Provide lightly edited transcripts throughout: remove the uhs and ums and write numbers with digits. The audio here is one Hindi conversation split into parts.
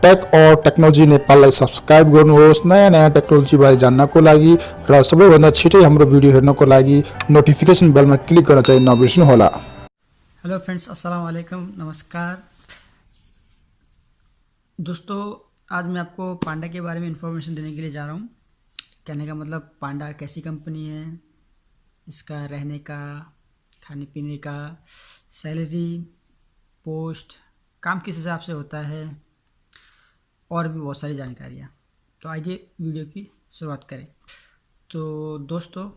टेक और टेक्नोलोजी नेपाललाई सब्सक्राइब गर्नुहोस् नयाँ नयाँ टेक्नोलोजी बारे जान्नको लागि र सबैभन्दा छिटै हाम्रो भिडियो हेर्नको लागि नोटिफिकेसन बेलमा क्लिक गर्न चाहिँ नबिर्सनुहोला। हेलो फ्रेंड्स, अस्सलाम वालेकुम, नमस्कार दोस्तों। आज मैं आपको पांडा के बारे में इंफॉर्मेशन देने के लिए जा रहा हूँ। कहने का मतलब पांडा कैसी कंपनी है, इसका रहने का, खाने पीने का, सैलरी, पोस्ट, काम किस हिसाब से होता है और भी बहुत सारी जानकारियाँ। तो आइए वीडियो की शुरुआत करें। तो दोस्तों,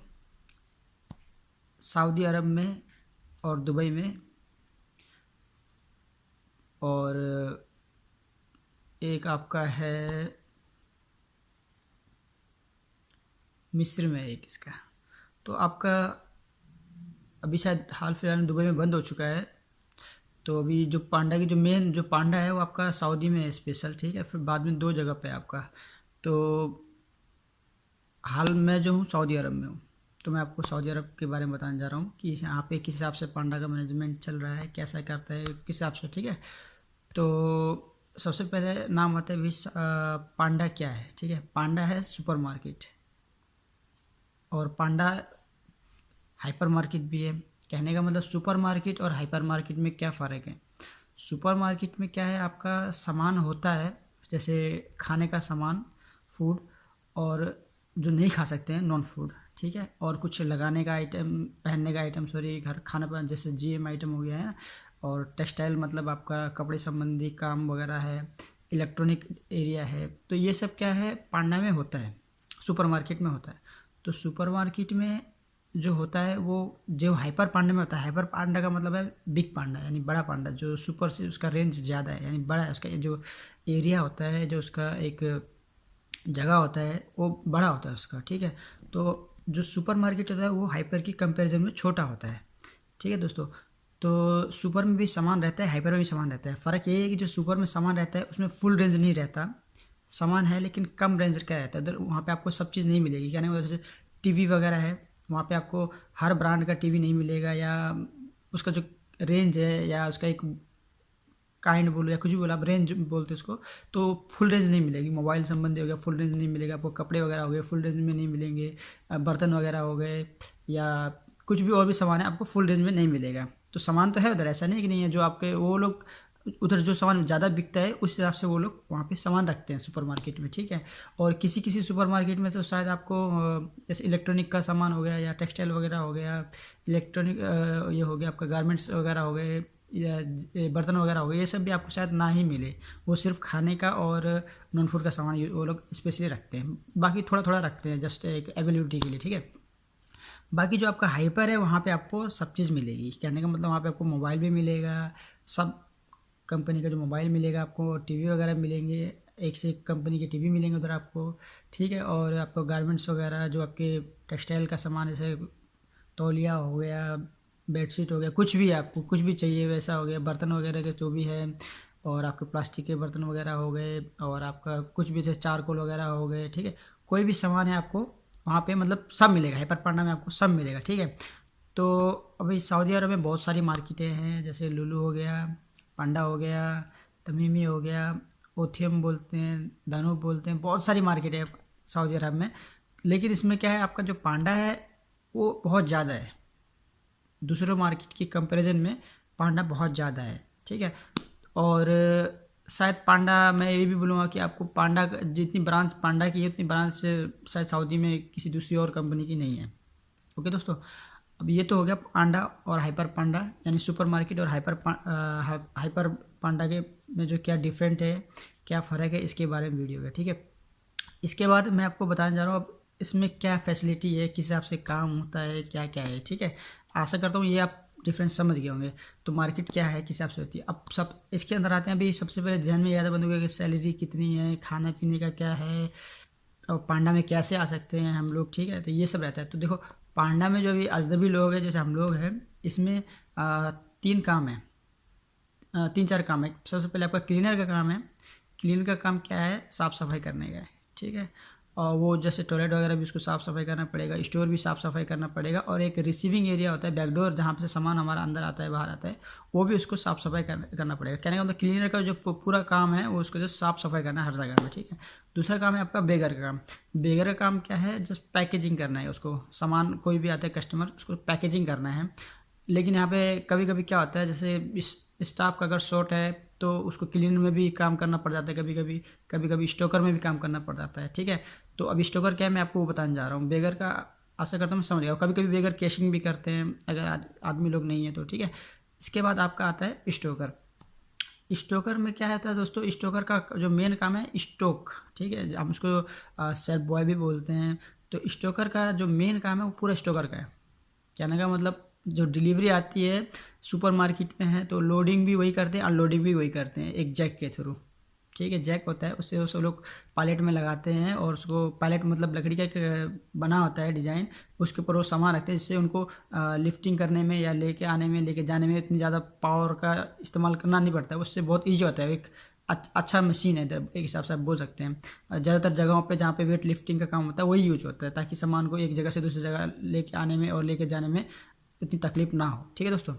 सऊदी अरब में और दुबई में और एक आपका है मिस्र में एक इसका, तो आपका अभी शायद हाल फिलहाल में दुबई में बंद हो चुका है। तो अभी जो पांडा की जो मेन जो पांडा है वो आपका सऊदी में है स्पेशल, ठीक है। फिर बाद में दो जगह पे आपका, तो हाल में जो हूँ सऊदी अरब में हूँ। तो मैं आपको सऊदी अरब के बारे में बताने जा रहा हूँ कि यहाँ पे किस हिसाब से पांडा का मैनेजमेंट चल रहा है, कैसा करता है, किस हिसाब से, ठीक है। तो सबसे पहले नाम आता है भी पांडा क्या है, ठीक है। पांडा है सुपरमार्केट, और पांडा हाइपर मार्केट भी है। कहने का मतलब सुपरमार्केट और हाइपर मार्केट में क्या फ़र्क है। सुपरमार्केट में क्या है, आपका सामान होता है जैसे खाने का सामान, फूड, और जो नहीं खा सकते हैं नॉन फूड, ठीक है। और कुछ लगाने का आइटम, पहनने का आइटम, सॉरी, घर खाना पीना जैसे जीएम आइटम हो गया है ना। और टेक्सटाइल मतलब आपका कपड़े संबंधी काम वगैरह है, इलेक्ट्रॉनिक एरिया है। तो ये सब क्या है पांडा में होता है, सुपरमार्केट में होता है। तो सुपरमार्केट में जो होता है वो जो हाइपर पांडा में होता है। हाइपर पांडा का मतलब है बिग पांडा, यानी बड़ा पांडा। जो सुपर से उसका रेंज ज़्यादा है, यानी बड़ा है, उसका जो एरिया होता है, जो उसका एक जगह होता है वो बड़ा होता है उसका, ठीक है। तो जो सुपर मार्केट होता है वो हाइपर की कंपैरिजन में छोटा होता है, ठीक है दोस्तों। तो सुपर में भी सामान रहता है, हाइपर में भी सामान रहता है। फ़र्क ये है कि जो सुपर में सामान रहता है उसमें फुल रेंज नहीं रहता, सामान है लेकिन कम रेंज का रहता है। उधर वहाँ पे आपको सब चीज़ नहीं मिलेगी। कहने का जैसे टीवी वगैरह है, वहाँ पे आपको हर ब्रांड का टीवी नहीं मिलेगा, या उसका जो रेंज है या उसका एक काइंड बोलो या कुछ भी बोलो, आप रेंज बोलते उसको, तो फुल रेंज नहीं मिलेगी। मोबाइल संबंधी हो गया फुल रेंज नहीं मिलेगा आपको, कपड़े वगैरह हो गए फुल रेंज में नहीं मिलेंगे, बर्तन वगैरह हो गए या कुछ भी और भी सामान है आपको फुल रेंज में नहीं मिलेगा। तो सामान तो है उधर, ऐसा नहीं कि नहीं है। जो आपके वो लोग उधर जो सामान ज़्यादा बिकता है उस हिसाब से वो लोग वहाँ पे सामान रखते हैं सुपरमार्केट में, ठीक है। और किसी किसी सुपरमार्केट में तो शायद आपको जैसे इलेक्ट्रॉनिक का सामान हो गया या टेक्सटाइल वगैरह हो गया, इलेक्ट्रॉनिक ये हो गया आपका गारमेंट्स वगैरह हो गए या बर्तन वगैरह हो गए, ये सब भी आपको शायद ना ही मिले। वो सिर्फ खाने का और नॉन फूड का सामान वो लोग स्पेशली रखते हैं। बाकी थोड़ा थोड़ा रखते हैं जस्ट एक अवेलेबिलिटी के लिए, ठीक है। बाकी जो आपका हाइपर है वहाँ पे आपको सब चीज़ मिलेगी। कहने का मतलब वहाँ पे आपको मोबाइल भी मिलेगा, सब कंपनी का जो मोबाइल मिलेगा आपको, टीवी वगैरह मिलेंगे, एक से एक कंपनी के टीवी मिलेंगे उधर आपको, ठीक है। और आपको गारमेंट्स वगैरह जो आपके टेक्सटाइल का सामान जैसे तौलिया हो गया, बेडशीट हो गया, कुछ भी आपको कुछ भी चाहिए वैसा हो गया, बर्तन वगैरह के जो भी है, और आपके प्लास्टिक के बर्तन वगैरह हो गए, और आपका कुछ भी जैसे चारकोल वगैरह हो गए, ठीक है। कोई भी सामान है आपको वहाँ पे मतलब सब मिलेगा। हाइपर पांडा में आपको सब मिलेगा, ठीक है। तो अभी सऊदी अरब में बहुत सारी मार्केटें हैं, जैसे लुलु हो गया, पांडा हो गया, तमीमी हो गया, ओथियम बोलते हैं, दानूब बोलते हैं, बहुत सारी मार्केट है सऊदी अरब में। लेकिन इसमें क्या है, आपका जो पांडा है वो बहुत ज़्यादा है, दूसरे मार्केट की कंपैरिजन में पांडा बहुत ज़्यादा है, ठीक है। और शायद पांडा, मैं ये भी बोलूँगा कि आपको पांडा जितनी ब्रांच पांडा की है उतनी ब्रांच शायद सऊदी में किसी दूसरी और कंपनी की नहीं है। ओके दोस्तों, अब ये तो हो गया पांडा और हाइपर पांडा, यानी सुपर मार्केट और हाइपर पांडा के में जो क्या डिफरेंट है, क्या फ़र्क है, इसके बारे में वीडियो है, ठीक है। इसके बाद मैं आपको बताने जा रहा हूँ अब इसमें क्या फैसिलिटी है, किस हिसाब से काम होता है, क्या क्या है, ठीक है। आशा करता हूँ ये आप डिफरेंस समझ गए होंगे। तो मार्केट क्या है, किस हिसाब से होती है, अब सब इसके अंदर आते हैं। अभी सबसे पहले ध्यान में याद बंद कि सैलरी कितनी है, खाना पीने का क्या है, और पांडा में कैसे आ सकते हैं हम लोग, ठीक है। तो ये सब रहता है। तो देखो, पांडा में जो भी अजनबी लोग हैं जैसे हम लोग हैं, इसमें तीन काम है, तीन चार काम है। सबसे पहले आपका क्लीनर का काम है। क्लीनर का काम क्या है, साफ़ सफाई करने का है, ठीक है। और वो जैसे टॉयलेट वगैरह भी उसको साफ़ सफाई करना पड़ेगा, स्टोर भी साफ़ सफाई करना पड़ेगा, और एक रिसीविंग एरिया होता है बैकडोर जहाँ पे से सामान हमारा अंदर आता है बाहर आता है, वो भी उसको साफ़ सफाई करना पड़ेगा। कहने का मतलब क्लीनर का जो पूरा काम है वो उसको जो साफ़ सफाई करना है हर जगह में, ठीक है। दूसरा काम है आपका बेगर का काम। बेगर का काम क्या है, जस्ट पैकेजिंग करना है उसको, सामान कोई भी आता है कस्टमर उसको पैकेजिंग करना है। लेकिन यहाँ पे कभी कभी क्या होता है, जैसे स्टाफ का अगर शॉर्ट है तो उसको क्लीनर में भी काम करना पड़ जाता है, कभी कभी स्टोकर में भी काम करना पड़ जाता है, ठीक है। तो अब स्टोकर क्या है मैं आपको बताने जा रहा हूँ। बेगर का आशा करता हूँ समझ गया। कभी कभी बेगर कैशिंग भी करते हैं अगर आदमी लोग नहीं है तो, ठीक है। इसके बाद आपका आता है स्टोकर। स्टोकर में क्या रहता है दोस्तों, स्टोकर का जो मेन काम है स्टॉक, ठीक है, हम उसको सेल्फ बॉय भी बोलते हैं। तो स्टोकर का जो मेन काम है वो पूरा स्टोकर का है। कहने का मतलब जो डिलीवरी आती है सुपरमार्केट में है तो लोडिंग भी वही करते हैं, अनलोडिंग भी वही करते हैं एक जैक के थ्रू, ठीक है। जैक होता है उससे वो सब लोग पैलेट में लगाते हैं, और उसको पैलेट मतलब लकड़ी का एक बना होता है डिज़ाइन, उसके ऊपर वो सामान रखते हैं, जिससे उनको लिफ्टिंग करने में या लेके आने में लेके जाने में इतनी ज़्यादा पावर का इस्तेमाल करना नहीं पड़ता है, उससे बहुत ईजी होता है। एक अच्छा मशीन है एक हिसाब से आप बोल सकते हैं। ज़्यादातर जगहों पे जहाँ पे वेट लिफ्टिंग का काम होता है वही यूज होता है, ताकि सामान को एक जगह से दूसरी जगह लेके आने में और लेके जाने में इतनी तकलीफ ना हो, ठीक है दोस्तों।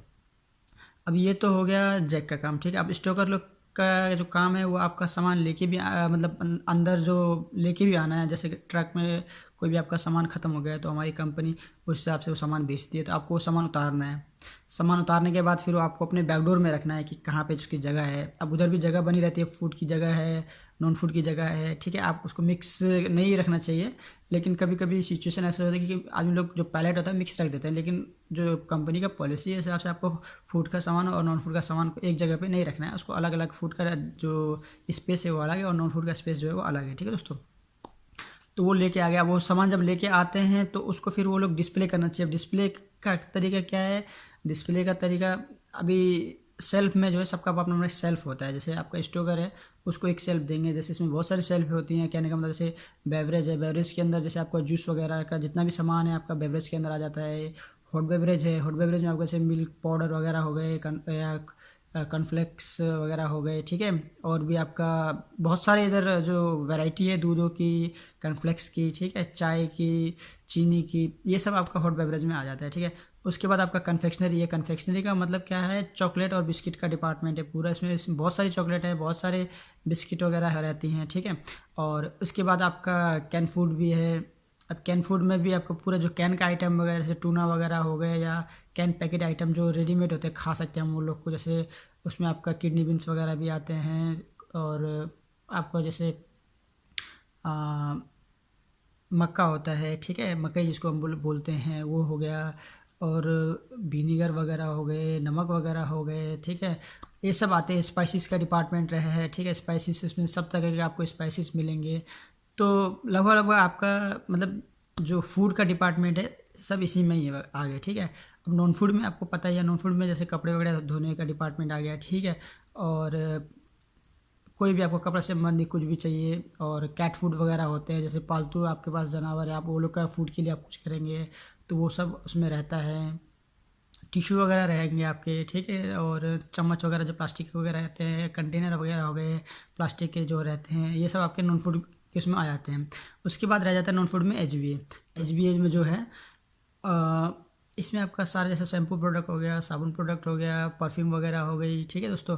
अब ये तो हो गया जैक का काम, ठीक है। अब स्टोकर लोग का जो काम है वो आपका सामान लेके भी मतलब अंदर जो लेके भी आना है। जैसे ट्रक में कोई भी आपका सामान ख़त्म हो गया है तो हमारी कंपनी उस हिसाब से वो सामान बेचती है, तो आपको वो सामान उतारना है। सामान उतारने के बाद फिर वो आपको अपने बैकडोर में रखना है कि कहाँ पे उसकी जगह है। अब उधर भी जगह बनी रहती है, फूड की जगह है, नॉन फूड की जगह है, ठीक है। आप उसको मिक्स नहीं रखना चाहिए, लेकिन कभी कभी सिचुएशन ऐसा होता है कि आदमी लोग जो पैलेट होता है मिक्स रख देते हैं, लेकिन जो कंपनी का पॉलिसी है हिसाब से आपको फूड का सामान और नॉन फूड का सामान को एक जगह पे नहीं रखना है। उसको अलग अलग, फूड का जो स्पेस है वो अलग है और नॉन फूड का स्पेस जो है वो अलग है, ठीक है दोस्तों। तो वो लेके आ गया। वो सामान जब लेके आते हैं तो उसको फिर वो लोग डिस्प्ले करना चाहिए। डिस्प्ले का तरीका क्या है, डिस्प्ले का तरीका अभी सेल्फ में जो है सबका अपना अपना सेल्फ होता है। जैसे आपका स्टोकर है उसको एक सेल्फ देंगे, जैसे इसमें बहुत सारी सेल्फ होती हैं। कहने का मतलब जैसे बेवरेज है, बेवरेज के अंदर जैसे आपका जूस वगैरह का जितना भी सामान है आपका बेवरेज के अंदर आ जाता है। हॉट बेवरेज है, हॉट बेवरेज में आपका जैसे मिल्क पाउडर वगैरह हो गए या कॉर्नफ्लेक्स वगैरह हो गए, ठीक है। और भी आपका बहुत सारे इधर जो वैरायटी है दूधों की, कॉर्नफ्लेक्स की, ठीक है, चाय की, चीनी की, ये सब आपका हॉट बेवरेज में आ जाता है, ठीक है। उसके बाद आपका कन्फेक्शनरी है। कन्फेक्शनरी का मतलब क्या है, चॉकलेट और बिस्किट का डिपार्टमेंट है पूरा। इसमें बहुत सारी चॉकलेट है, बहुत सारे बिस्किट वगैरह रहती हैं, ठीक है। और उसके बाद आपका कैन फूड भी है। अब कैन फूड में भी आपको पूरा जो कैन का आइटम वगैरह जैसे टूना वगैरह हो गए या कैन पैकेट आइटम जो रेडीमेड होते हैं खा सकते हैं हम वो लोग को, जैसे उसमें आपका किडनी बीन्स वगैरह भी आते हैं। और आपका जैसे आ, मक्का होता है, ठीक है, मकई जिसको हम बोलते हैं वो हो गया। और विनीगर वगैरह हो गए, नमक वगैरह हो गए, ठीक है। ये सब आते हैं। स्पाइसेस का डिपार्टमेंट रहे है, ठीक है। स्पाइसेस इसमें सब तरह के आपको स्पाइसेस मिलेंगे। तो लगभग लगभग आपका मतलब जो फूड का डिपार्टमेंट है सब इसी में ही आ गया, ठीक है। अब नॉन फूड में आपको पता ही है, नॉन फूड में जैसे कपड़े वगैरह धोने का डिपार्टमेंट आ गया, ठीक है। और कोई भी आपको कपड़ा से संबंधित कुछ भी चाहिए। और कैट फूड वगैरह होते हैं, जैसे पालतू आपके पास जानवर है, आप वो लोग का फूड के लिए आप कुछ करेंगे तो वो सब उसमें रहता है। टिश्यू वगैरह रहेंगे आपके, ठीक है। और चम्मच वगैरह जो प्लास्टिक के वगैरह रहते हैं, कंटेनर वगैरह हो गए प्लास्टिक के जो रहते हैं, ये सब आपके नॉन फूड के उसमें आ जाते हैं। उसके बाद रह जाता है नॉन फूड में HBA। HBA में जो है इसमें आपका सारा जैसे शैम्पू प्रोडक्ट हो गया, साबुन प्रोडक्ट हो गया, परफ्यूम वगैरह हो गई, ठीक है दोस्तों।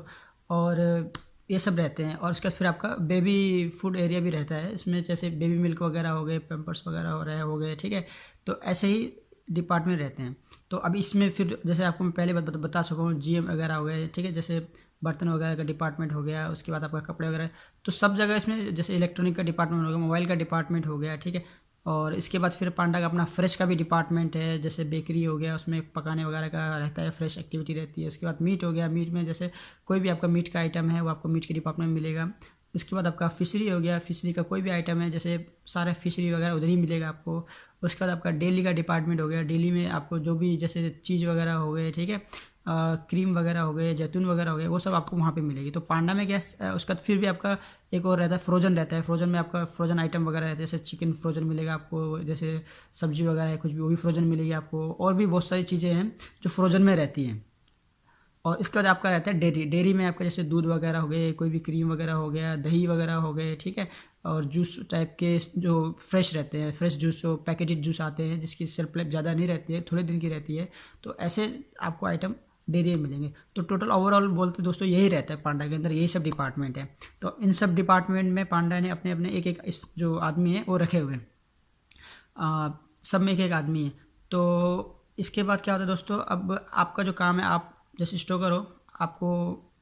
और ये सब रहते हैं। और उसके बाद फिर आपका बेबी फूड एरिया भी रहता है। इसमें जैसे बेबी मिल्क वगैरह हो गए, पैम्पर्स वगैरह हो गए, ठीक है। तो ऐसे ही डिपार्टमेंट रहते हैं। तो अब इसमें फिर जैसे आपको मैं पहले बता चुका हूँ, GM वगैरह हो गए, ठीक है। जैसे बर्तन वगैरह का डिपार्टमेंट हो गया, उसके बाद आपका कपड़े वगैरह, तो सब जगह इसमें जैसे इलेक्ट्रॉनिक का डिपार्टमेंट हो गया, मोबाइल का डिपार्टमेंट हो गया, ठीक है। और इसके बाद फिर पांडा का अपना फ्रेश का भी डिपार्टमेंट है। जैसे बेकरी हो गया, उसमें पकाने वगैरह का रहता है, फ्रेश एक्टिविटी रहती है। उसके बाद मीट हो गया, मीट में जैसे कोई भी आपका मीट का आइटम है वो आपको मीट के डिपार्टमेंट में मिलेगा। उसके बाद आपका फिशरी हो गया, फिशरी का कोई भी आइटम है जैसे सारे फिशरी वगैरह उधर ही मिलेगा आपको। उसके बाद आपका डेली का डिपार्टमेंट हो गया, डेली में आपको जो भी जैसे चीज़ वगैरह हो गए, ठीक है, क्रीम वगैरह हो गए, जैतून वगैरह हो गए, वो सब आपको वहाँ पे मिलेगी। तो पांडा में क्या उसका फिर भी आपका एक और रहता है, फ्रोजन रहता है। फ्रोजन में आपका फ्रोजन आइटम वगैरह रहते हैं, जैसे चिकन फ्रोजन मिलेगा आपको, जैसे सब्जी वगैरह है कुछ भी वो भी फ्रोजन मिलेगी आपको। और भी बहुत सारी चीज़ें हैं जो फ्रोजन में रहती हैं। और इसके बाद आपका रहता है डेयरी। डेयरी में आपका जैसे दूध वगैरह हो गए, कोई भी क्रीम वगैरह हो गया, दही वगैरह हो गए, ठीक है। और जूस टाइप के जो फ्रेश रहते हैं, फ्रेश जूस, जो पैकेटेड जूस आते हैं जिसकी शेल्फ लाइफ ज़्यादा नहीं रहती है, थोड़े दिन की रहती है, तो ऐसे आपको आइटम डेयरी में मिलेंगे। तो टोटल ओवरऑल बोलते दोस्तों यही रहता है पांडा के अंदर, यही सब डिपार्टमेंट है। तो इन सब डिपार्टमेंट में पांडा ने अपने अपने एक एक इस जो आदमी है वो रखे हुए हैं, सब में एक एक आदमी है। तो इसके बाद क्या होता है दोस्तों, अब आपका जो काम है, आप जैसे स्टोकर हो, आपको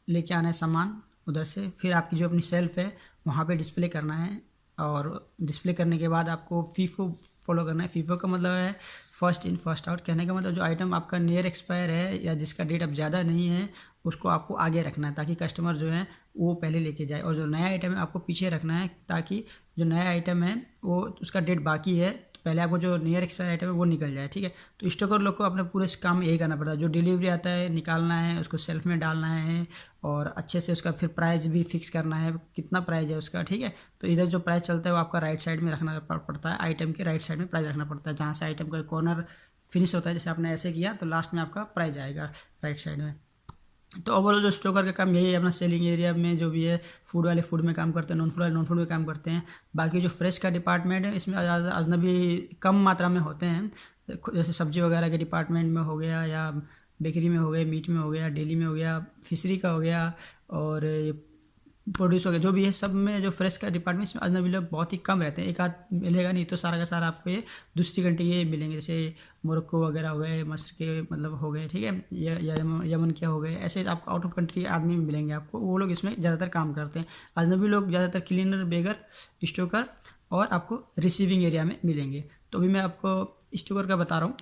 लेके आना है सामान उधर से, फिर आपकी जो अपनी सेल्फ है वहाँ पे डिस्प्ले करना है। और डिस्प्ले करने के बाद आपको फीफो फॉलो करना है। फीफो का मतलब है फर्स्ट इन फर्स्ट आउट। कहने का मतलब जो आइटम आपका नियर एक्सपायर है या जिसका डेट अब ज़्यादा नहीं है उसको आपको आगे रखना है, ताकि कस्टमर जो है वो पहले लेके जाए, और जो नया आइटम है आपको पीछे रखना है, ताकि जो नया आइटम है वो उसका डेट बाकी है तो पहले आपको जो नियर एक्सपायर आइटम है वो निकल जाए, ठीक है। तो स्टोकर लोग को अपने पूरे काम में यही करना पड़ता है, जो डिलीवरी आता है निकालना है, उसको सेल्फ में डालना है, और अच्छे से उसका फिर प्राइस भी फिक्स करना है, कितना प्राइस है उसका, ठीक है। तो इधर जो प्राइस चलता है वो आपका राइट साइड में रखना पड़ता है, आइटम के राइट साइड में प्राइस रखना पड़ता है, जहाँ से आइटम का कॉर्नर फिनिश होता है। जैसे आपने ऐसे किया तो लास्ट में आपका प्राइस आएगा राइट साइड में। तो ओवरऑल जो स्टोकर का काम यही है, अपना सेलिंग एरिया में जो भी है, फूड वाले फूड में काम करते हैं, नॉन फूड वाले नॉन फूड में काम करते हैं। बाकी जो फ्रेश का डिपार्टमेंट है इसमें अजनबी कम मात्रा में होते हैं, जैसे सब्जी वगैरह के डिपार्टमेंट में हो गया, या बेकरी में हो गया, मीट में हो गया, डेली में हो गया, फिशरी का हो गया, और प्रोड्यूस हो गया, जो भी है सब में जो फ्रेश का डिपार्टमेंट इसमें अजनबी लोग बहुत ही कम रहते हैं, एक आध मिलेगा, नहीं तो सारा का सारा आपको ये दूसरी कंट्री के मिलेंगे, जैसे मोरक्को वगैरह हो गए, मस्र के मतलब हो गए, ठीक है, या यमन के हो गए, ऐसे आपको आउट ऑफ कंट्री आदमी मिलेंगे आपको, वो लोग इसमें ज़्यादातर काम करते हैं। अजनबी लोग ज़्यादातर क्लीनर, बेगर, स्टोकर और आपको रिसीविंग एरिया में मिलेंगे। तो अभी मैं आपको स्टोकर का बता रहा हूँ।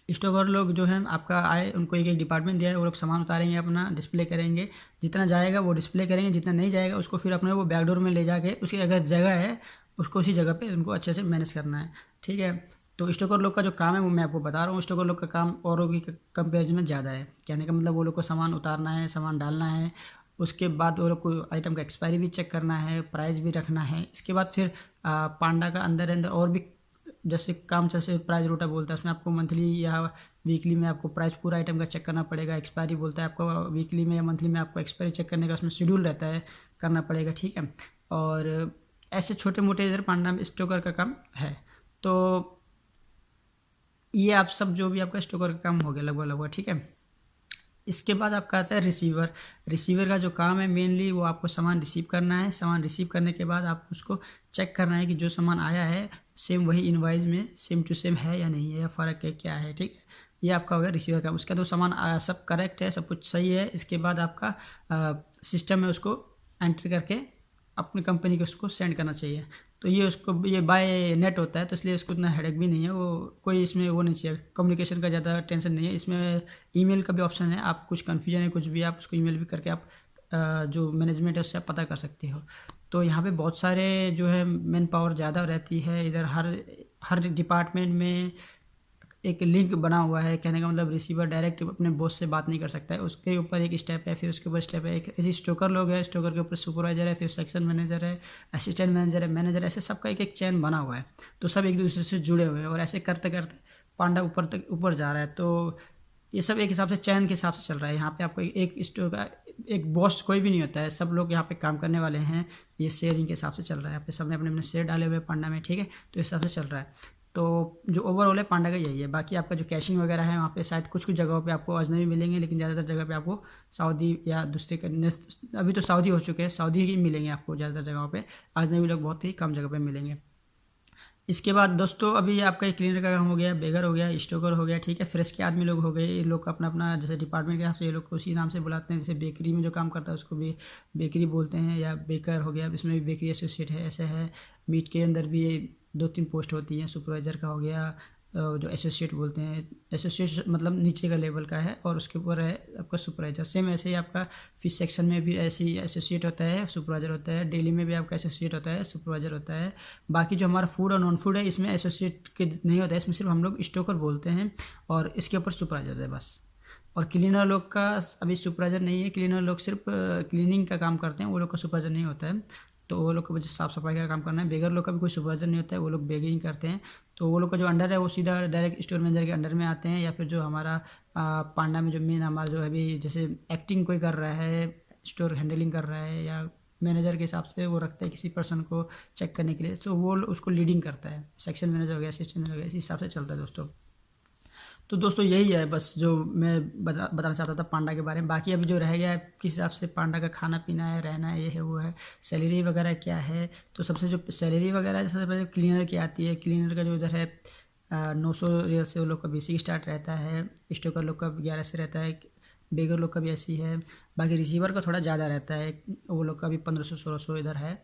स्टोकर लोग जो हैं आपका आए, उनको एक एक डिपार्टमेंट दिया है, वो लोग सामान उतारेंगे, अपना डिस्प्ले करेंगे, जितना जाएगा वो डिस्प्ले करेंगे, जितना नहीं जाएगा उसको फिर अपने वो बैकडोर में ले जाके, उसकी अगर जगह है उसको उसी जगह पे उनको अच्छे से मैनेज करना है, ठीक है। तो स्टोकर लोग का जो काम है वो मैं आपको बता रहा हूँ। स्टोकर लोग का काम औरों की कंपेरिजन में ज़्यादा है। कहने का मतलब वो लोग को सामान उतारना है, सामान डालना है, उसके बाद वो लोग को आइटम का एक्सपायरी भी चेक करना है, प्राइस भी रखना है। इसके बाद फिर पांडा का अंदर और भी जैसे काम जैसे प्राइस रोटा बोलता है, उसमें आपको मंथली या वीकली में आपको प्राइस पूरा आइटम का चेक करना पड़ेगा। एक्सपायरी बोलता है आपको वीकली में या मंथली में आपको एक्सपायरी चेक करने का उसमें शेड्यूल रहता है, करना पड़ेगा, ठीक है। और ऐसे छोटे मोटे इधर पांडा में स्टोकर का काम है। तो ये आप सब जो भी आपका स्टोकर का काम हो गया लगभग, ठीक है। इसके बाद आपका आता है रिसीवर। रिसीवर का जो काम है मेनली वो आपको सामान रिसीव करना है। सामान रिसीव करने के बाद आपको उसको चेक करना है कि जो सामान आया है सेम वही इनवाइस में सेम टू सेम है या नहीं है, या फ़र्क है क्या है, ठीक है। ये आपका हो गया रिसीवर का। उसका तो सामान सब करेक्ट है, सब कुछ सही है, इसके बाद आपका सिस्टम में उसको एंटर करके अपनी कंपनी को उसको सेंड करना चाहिए। तो ये उसको ये बाय नेट होता है, तो इसलिए उसको इतना हेडेक भी नहीं है, वो कोई इसमें वो नहीं चाहिए, कम्युनिकेशन का ज़्यादा टेंशन नहीं है। इसमें ईमेल का भी ऑप्शन है, आप कुछ कन्फ्यूजन है कुछ भी, आप उसको ईमेल भी करके आप जो मैनेजमेंट है उससे आप पता कर सकते हो। तो यहाँ पे बहुत सारे जो है मैन पावर ज़्यादा रहती है इधर, हर डिपार्टमेंट में एक लिंक बना हुआ है। कहने का मतलब रिसीवर डायरेक्ट अपने बॉस से बात नहीं कर सकता है, उसके ऊपर एक स्टेप है, फिर उसके ऊपर स्टेप है, एक ऐसी स्टोकर लोग है, स्टोकर के ऊपर सुपरवाइजर है, फिर सेक्शन मैनेजर है, असिस्टेंट मैनेजर है, मैनेजर, ऐसे सबका एक एक चैन बना हुआ है। तो सब एक दूसरे से जुड़े हुए हैं, और ऐसे करते करते पांडा ऊपर तक ऊपर जा रहा है। तो ये सब एक हिसाब से चैन के हिसाब से चल रहा है। यहाँ पे आपको एक स्टोर एक बॉस कोई भी नहीं होता है, सब लोग यहाँ पे काम करने वाले हैं, ये शेयरिंग के हिसाब से चल रहा है। यहाँ पे सबने अपने अपने शेयर डाले हुए हैं पांडा में, ठीक है। तो इस हिसाब से चल रहा है। तो जो ओवरऑल है पांडा का यही है। बाकी आपका जो कैशिंग वगैरह है वहाँ पे शायद कुछ कुछ जगहों पे आपको अजनबी मिलेंगे, लेकिन ज़्यादातर जगह पे आपको सऊदी या दूसरे अभी तो सऊदी हो चुके हैं, सऊदी ही मिलेंगे आपको ज़्यादातर जगहों पे। अजनबी लोग बहुत ही कम जगह पे मिलेंगे। इसके बाद दोस्तों अभी आपका एक क्लीनर का काम हो गया, बेगर हो गया, स्टोकर हो गया, ठीक है। फ्रेश के आदमी लोग हो गए, इन लोग का अपना अपना जैसे डिपार्टमेंट के हिसाब से ये लोग को उसी नाम से बुलाते हैं। जैसे बेकरी में जो काम करता है उसको भी बेकरी बोलते हैं, या बेकर हो गया, इसमें भी बेकरी एसोसिएट है, ऐसे है। मीट के अंदर भी 2-3 पोस्ट होती हैं। सुपरवाइज़र का हो गया, जो एसोसिएट बोलते हैं, एसोसिएट मतलब नीचे का लेवल का है, और उसके ऊपर है आपका सुपरवाइज़र। सेम ऐसे ही आपका फिश सेक्शन में भी ऐसे ही एसोसिएट होता है, सुपरवाइज़र होता है। डेली में भी आपका एसोसिएट होता है, सुपरवाइज़र होता है। बाकी जो हमारा फूड और नॉन फूड है इसमें एसोसिएट के नहीं होता है, इसमें सिर्फ हम लोग स्टोकर बोलते हैं, और इसके ऊपर सुपरवाइज़र है बस। और क्लीनर लोग का अभी सुपरवाइज़र नहीं है, क्लीनर लोग सिर्फ क्लीनिंग का काम करते हैं, वो लोग का सुपरवाइज़र नहीं होता है। तो वो लोग को भी साफ़ सफाई का काम करना है। बेगर लोग का भी कोई सुपरवाइजर नहीं होता है, वो लोग बेगिंग करते हैं। तो वो लोग का जो अंडर है वो सीधा डायरेक्ट स्टोर मैनेजर के अंडर में आते हैं, या फिर जो हमारा पांडा में जो मेन हमारा जो अभी जैसे एक्टिंग कोई कर रहा है, स्टोर हैंडलिंग कर रहा है, या मैनेजर के हिसाब से वो रखता है किसी पर्सन को चेक करने के लिए, तो वो उसको लीडिंग करता है। सेक्शन मैनेजर हो गया, असिस्टेंट मैनेजर हो गया, इस हिसाब से चलता है दोस्तों। तो दोस्तों यही है बस जो मैं बताना चाहता था पांडा के बारे में। बाकी अभी जो रह गया है किस हिसाब से पांडा का खाना पीना है, रहना है, ये है वो है, सैलरी वगैरह क्या है। तो सबसे जो सैलरी वगैरह है, सबसे पहले क्लीनर की आती है। क्लीनर का जो इधर है 900 रियल से वो लोग का बेसिक स्टार्ट रहता है। स्टोकर लोग का 11 से रहता है। बेगर लोग का भी ऐसी है। बाकी रिसीवर का थोड़ा ज़्यादा रहता है, वो लोग का भी 1500-1600 इधर है।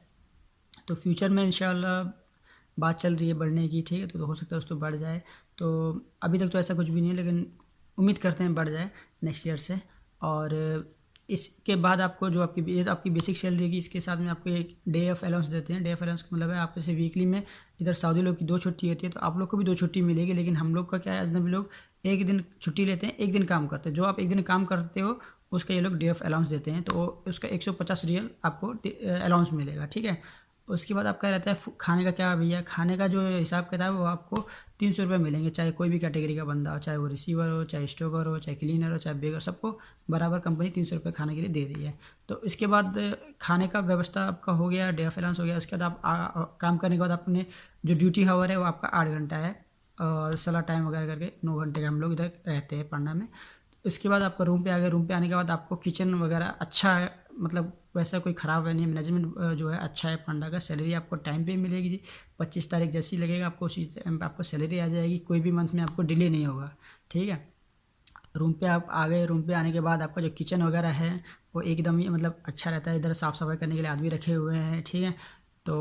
तो फ्यूचर में इंशाल्लाह बात चल रही है बढ़ने की, ठीक है, तो हो सकता है उसको बढ़ जाए। तो अभी तक तो ऐसा कुछ भी नहीं है, लेकिन उम्मीद करते हैं बढ़ जाए नेक्स्ट ईयर से। और इसके बाद आपको जो आपकी ये तो आपकी बेसिक सैलरी होगी, इसके साथ में आपको एक डे ऑफ अलाउंस देते हैं। डे ऑफ अलाउंस का मतलब है आप जैसे वीकली में इधर सऊदी लोग की 2 छुट्टी होती है, तो आप लोग को भी 2 छुट्टी मिलेगी। लेकिन हम लोग का क्या है, अजनबी लोग 1 दिन छुट्टी लेते हैं, 1 दिन काम करते हैं। जो आप 1 दिन काम करते हो उसका ये लोग डे ऑफ अलाउंस देते हैं, तो उसका 150 रियल आपको अलाउंस मिलेगा, ठीक है। उसके बाद आपका रहता है खाने का। क्या भैया, खाने का जो हिसाब किताब है वो आपको 300 रुपये मिलेंगे, चाहे कोई भी कैटेगरी का बंदा हो, चाहे वो रिसीवर हो, चाहे स्टोकर हो, चाहे क्लीनर हो, चाहे बेगर, सबको बराबर कंपनी 300 रुपये खाने के लिए दे रही है। तो इसके बाद खाने का व्यवस्था आपका हो गया, डे ऑफ अलाउंस हो गया। उसके बाद आप काम करने के बाद अपने जो ड्यूटी हावर है वो आपका 8 घंटा है, और सला टाइम वगैरह करके 9 घंटे का हम लोग इधर रहते हैं पांडा में। इसके बाद आपका रूम पे आ गए। रूम पे आने के बाद आपको किचन वगैरह अच्छा है, मतलब वैसा कोई ख़राब है नहीं। मैनेजमेंट जो है अच्छा है पांडा का। सैलरी आपको टाइम पे मिलेगी जी। 25 तारीख जैसी लगेगा आपको उसी टाइम पे आपको सैलरी आ जाएगी। कोई भी मंथ में आपको डिले नहीं होगा, ठीक है। रूम पे आप आ गए। रूम पे आने के बाद आपका जो किचन वगैरह है वो एकदम ही मतलब अच्छा रहता है। इधर साफ़ सफाई करने के लिए आदमी रखे हुए हैं, ठीक है। तो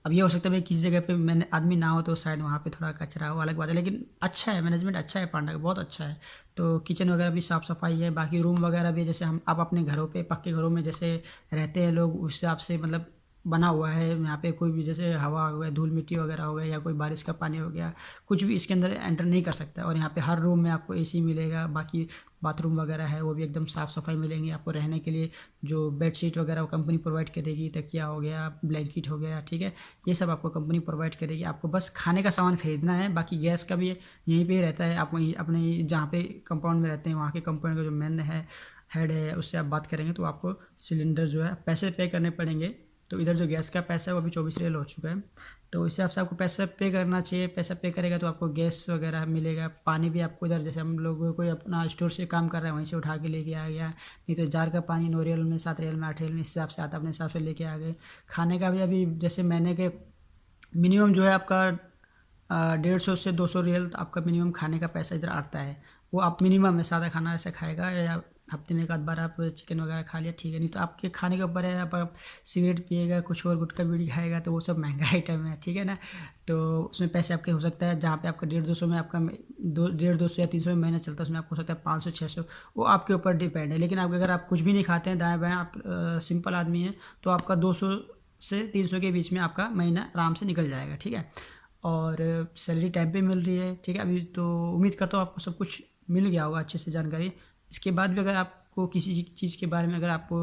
अब ये हो सकता है भाई किसी जगह पे मैंने आदमी ना हो तो शायद वहाँ पे थोड़ा कचरा हो, अलग बात है, लेकिन अच्छा है, मैनेजमेंट अच्छा है पांडा का, बहुत अच्छा है। तो किचन वगैरह भी साफ़ सफाई है। बाकी रूम वगैरह भी जैसे हम आप अपने घरों पे पक्के घरों में जैसे रहते हैं लोग, उस हिसाब से मतलब बना हुआ है। यहाँ पे कोई भी जैसे हवा हो गया, धूल मिट्टी वगैरह हो गया, या कोई बारिश का पानी हो गया, कुछ भी इसके अंदर एंटर नहीं कर सकता। और यहाँ पे हर रूम में आपको एसी मिलेगा। बाकी बाथरूम वगैरह है वो भी एकदम साफ़ सफाई मिलेंगी आपको। रहने के लिए जो बेडशीट वगैरह वो कंपनी प्रोवाइड करेगी, तकिया हो गया, ब्लैंकेट हो गया, ठीक है, ये सब आपको कंपनी प्रोवाइड करेगी। आपको बस खाने का सामान खरीदना है। बाकी गैस का भी यहीं पे ही रहता है। आप वहीं अपने जहाँ पे कंपाउंड में रहते हैं वहाँ के कंपाउंड का जो मैन है, हेड है, उससे आप बात करेंगे तो आपको सिलेंडर जो है पैसे पे करने पड़ेंगे। तो इधर जो गैस का पैसा है वो अभी 24 रियल हो चुका है, तो इस हिसाब से आपको पैसा पे करना चाहिए। पैसा पे करेगा तो आपको गैस वगैरह मिलेगा। पानी भी आपको इधर जैसे हम लोग कोई अपना स्टोर से काम कर रहे हैं वहीं से उठा के लेके आ गया, नहीं तो जार का पानी 9 रियल में, 7 रियल में, 8 रियल में, इस हिसाब से आता अपने हिसाब से लेके आ गए। खाने का भी अभी जैसे महीने के मिनिमम जो है आपका 150 से 200 रियल आपका मिनिमम खाने का पैसा इधर आता है। वो आप मिनिमम है, सादा खाना ऐसा खाएगा, या हफ्ते में एक आध बार आप चिकन वगैरह खा लिया, ठीक है। नहीं तो आपके खाने के ऊपर है, आप सिगरेट पिएगा, कुछ और गुटखा बीड़ी खाएगा, तो वो सब महंगा आइटम है, ठीक है ना। तो उसमें पैसे आपके हो सकता है जहाँ पे आपका 150-200 में आपका 150 या 300 में महीना चलता है, उसमें आपको हो सकता है 500-600, वो आपके ऊपर डिपेंड है। लेकिन आप अगर आप कुछ भी नहीं खाते हैं, दाएँ बाएँ, आप सिंपल आदमी हैं, तो आपका 200 से 300 के बीच में आपका महीना आराम से निकल जाएगा, ठीक है। और सैलरी टाइम पे मिल रही है, ठीक है। अभी तो उम्मीद करता हूँ आपको सब कुछ मिल गया होगा अच्छे से जानकारी। इसके बाद भी अगर आपको किसी चीज़ के बारे में अगर आपको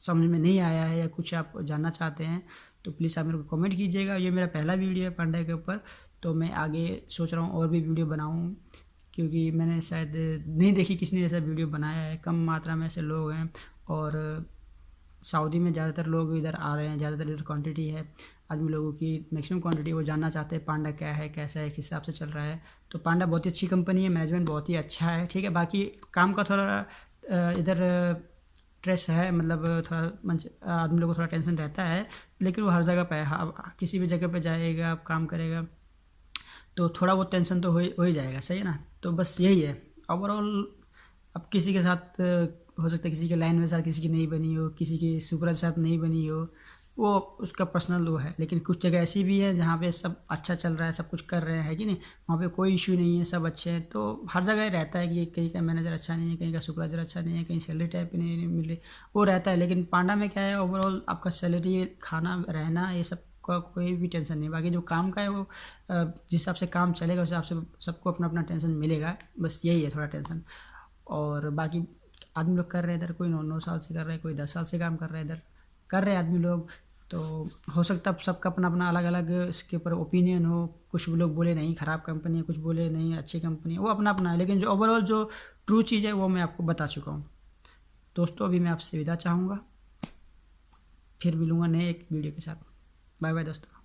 समझ में नहीं आया है या कुछ आप जानना चाहते हैं तो प्लीज़ आप मेरे को कमेंट कीजिएगा। ये मेरा पहला वीडियो है पांडा के ऊपर, तो मैं आगे सोच रहा हूँ और भी वीडियो बनाऊँ, क्योंकि मैंने शायद नहीं देखी किसी ने ऐसा वीडियो बनाया है। कम मात्रा में ऐसे लोग हैं, और सऊदी में ज़्यादातर लोग इधर आ रहे हैं, ज़्यादातर इधर क्वांटिटी है आदमी लोगों की, मैक्सिमम क्वांटिटी वो जानना चाहते हैं पांडा क्या है, कैसा है, किस हिसाब से चल रहा है। तो पांडा बहुत ही अच्छी कंपनी है, मैनेजमेंट बहुत ही अच्छा है, ठीक है। बाकी काम का थोड़ा इधर स्ट्रेस है, मतलब थोड़ा आदमी लोगों को थोड़ा टेंशन रहता है, लेकिन वो हर जगह पे है। अब किसी भी जगह पे जाएगा, आप काम करेगा, तो थोड़ा बहुत टेंशन तो हो ही जाएगा, सही है ना। तो बस यही है ओवरऑल। अब किसी के साथ हो सकता है किसी के लाइन में साथ किसी की नहीं बनी हो, किसी की सुपर के साथ नहीं बनी हो, वो उसका पर्सनल वो है। लेकिन कुछ जगह ऐसी भी है जहाँ पे सब अच्छा चल रहा है, सब कुछ कर रहे हैं, है कि नहीं, वहाँ पे कोई इशू नहीं है, सब अच्छे हैं। तो हर जगह रहता है कि कहीं का मैनेजर अच्छा नहीं है, कहीं का सुपरवाइजर अच्छा नहीं है, कहीं सैलरी टाइप पे नहीं मिल रही, वो रहता है। लेकिन पांडा में क्या है, ओवरऑल आपका सैलरी, खाना, रहना, ये सब का कोई भी टेंशन नहीं। बाकी जो काम का है वो जिस हिसाब से काम चलेगा उस हिसाब से सबको अपना अपना टेंशन मिलेगा, बस यही है थोड़ा टेंशन। और बाकी आदमी लोग कर रहे हैं इधर, कोई 9 साल से कर रहे हैं, कोई 10 साल से काम कर रहे हैं इधर, कर रहे हैं आदमी लोग। तो हो सकता है सबका अपना अपना अलग अलग इसके ऊपर ओपिनियन हो, कुछ लोग बोले नहीं ख़राब कंपनी है, कुछ बोले नहीं अच्छी कंपनी है, वो अपना अपना है, लेकिन जो ओवरऑल जो ट्रू चीज़ है वो मैं आपको बता चुका हूँ। दोस्तों अभी मैं आपसे विदा चाहूँगा, फिर मिलूँगा नए एक वीडियो के साथ। बाय बाय दोस्तों।